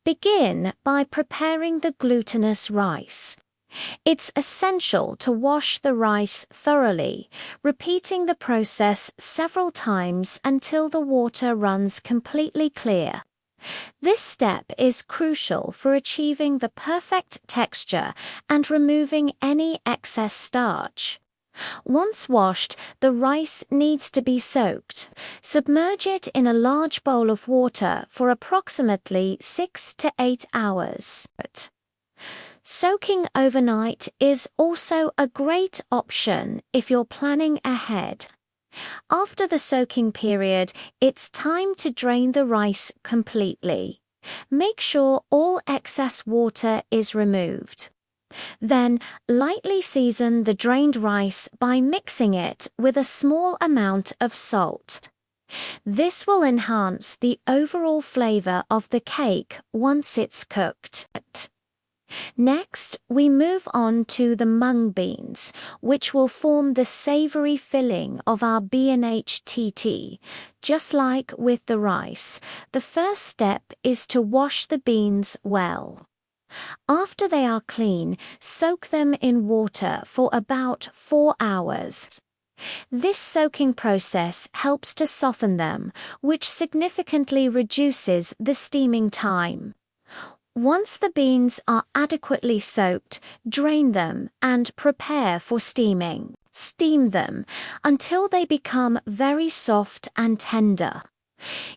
Begin by preparing the glutinous rice. It's essential to wash the rice thoroughly, repeating the process several times until the water runs completely clear. This step is crucial for achieving the perfect texture and removing any excess starch. Once washed, the rice needs to be soaked. Submerge it in a large bowl of water for approximately 6 to 8 hours. Soaking overnight is also a great option if you're planning ahead. After the soaking period, it's time to drain the rice completely. Make sure all excess water is removed. Then, lightly season the drained rice by mixing it with a small amount of salt. This will enhance the overall flavor of the cake once it's cooked. Next, we move on to the mung beans, which will form the savory filling of our B&H TT. Just like with the rice, the first step is to wash the beans well. After they are clean, soak them in water for about 4 hours. This soaking process helps to soften them, which significantly reduces the steaming time. Once the beans are adequately soaked, drain them and prepare for steaming. Steam them until they become very soft and tender.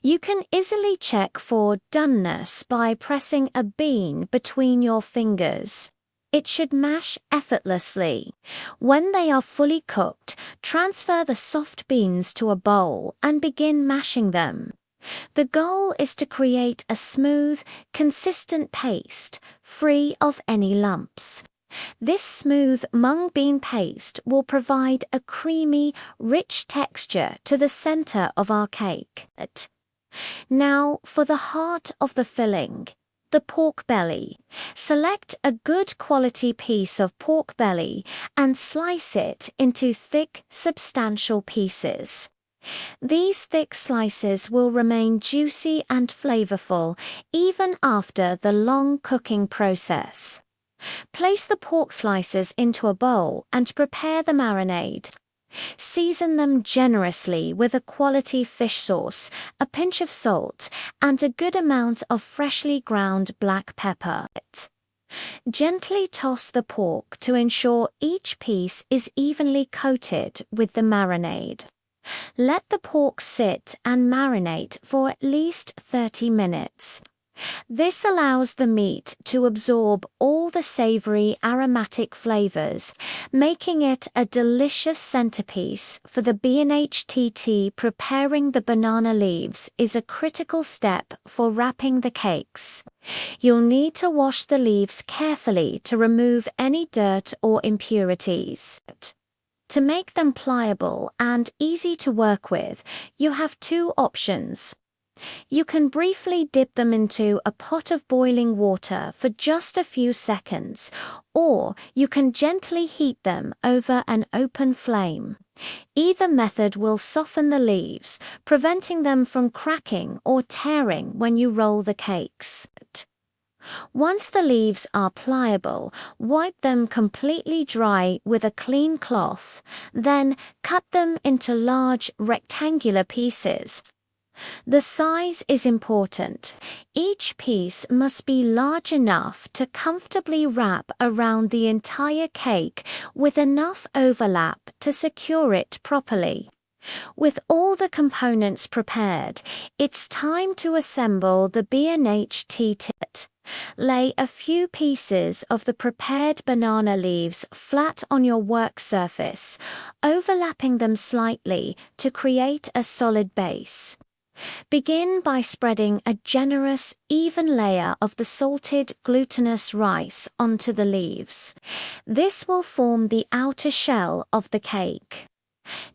You can easily check for doneness by pressing a bean between your fingers. It should mash effortlessly. When they are fully cooked, transfer the soft beans to a bowl and begin mashing them. The goal is to create a smooth, consistent paste, free of any lumps. This smooth mung bean paste will provide a creamy, rich texture to the center of our cake. Now for the heart of the filling, the pork belly. Select a good quality piece of pork belly and slice it into thick, substantial pieces. These thick slices will remain juicy and flavorful even after the long cooking process. Place the pork slices into a bowl and prepare the marinade. Season them generously with a quality fish sauce, a pinch of salt, and a good amount of freshly ground black pepper. Gently toss the pork to ensure each piece is evenly coated with the marinade. Let the pork sit and marinate for at least 30 minutes. This allows the meat to absorb all the savory, aromatic flavors, making it a delicious centerpiece for the B&H TT. Preparing the banana leaves is a critical step for wrapping the cakes. You'll need to wash the leaves carefully to remove any dirt or impurities. To make them pliable and easy to work with, you have 2 options. You can briefly dip them into a pot of boiling water for just a few seconds, or you can gently heat them over an open flame. Either method will soften the leaves, preventing them from cracking or tearing when you roll the cakes. Once the leaves are pliable, wipe them completely dry with a clean cloth, then cut them into large rectangular pieces. The size is important. Each piece must be large enough to comfortably wrap around the entire cake with enough overlap to secure it properly. With all the components prepared, it's time to assemble the B&H TT. Lay a few pieces of the prepared banana leaves flat on your work surface, overlapping them slightly to create a solid base. Begin by spreading a generous, even layer of the salted glutinous rice onto the leaves. This will form the outer shell of the cake.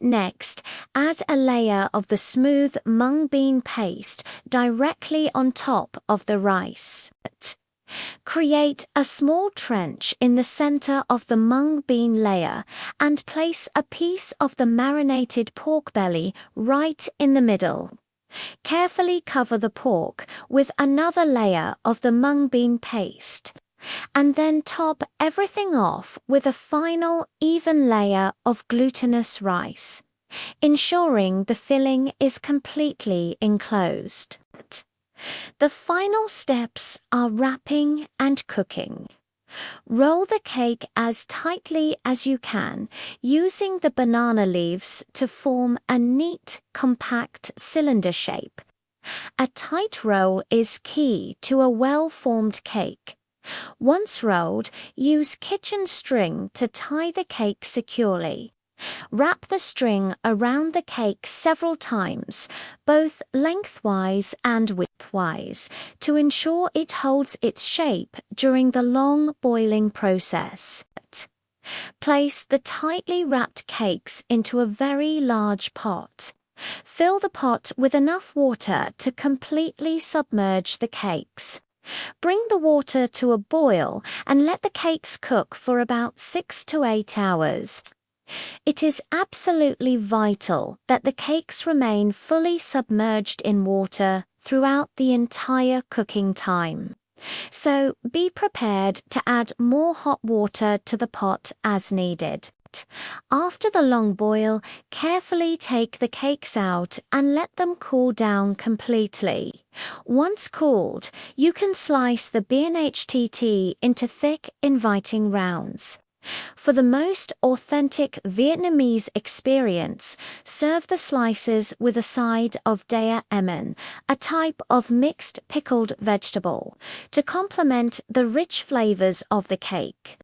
Next, add a layer of the smooth mung bean paste directly on top of the rice. Create a small trench in the center of the mung bean layer and place a piece of the marinated pork belly right in the middle. Carefully cover the pork with another layer of the mung bean paste, and then top everything off with a final even layer of glutinous rice, ensuring the filling is completely enclosed. The final steps are wrapping and cooking. Roll the cake as tightly as you can, using the banana leaves to form a neat, compact cylinder shape. A tight roll is key to a well-formed cake. Once rolled, use kitchen string to tie the cake securely. Wrap the string around the cake several times, both lengthwise and widthwise, to ensure it holds its shape during the long boiling process. Place the tightly wrapped cakes into a very large pot. Fill the pot with enough water to completely submerge the cakes. Bring the water to a boil and let the cakes cook for about 6 to 8 hours. It is absolutely vital that the cakes remain fully submerged in water throughout the entire cooking time. So be prepared to add more hot water to the pot as needed. After the long boil, carefully take the cakes out and let them cool down completely. Once cooled, you can slice the BNHTT into thick, inviting rounds. For the most authentic Vietnamese experience, serve the slices with a side of dea emmen, a type of mixed pickled vegetable, to complement the rich flavors of the cake.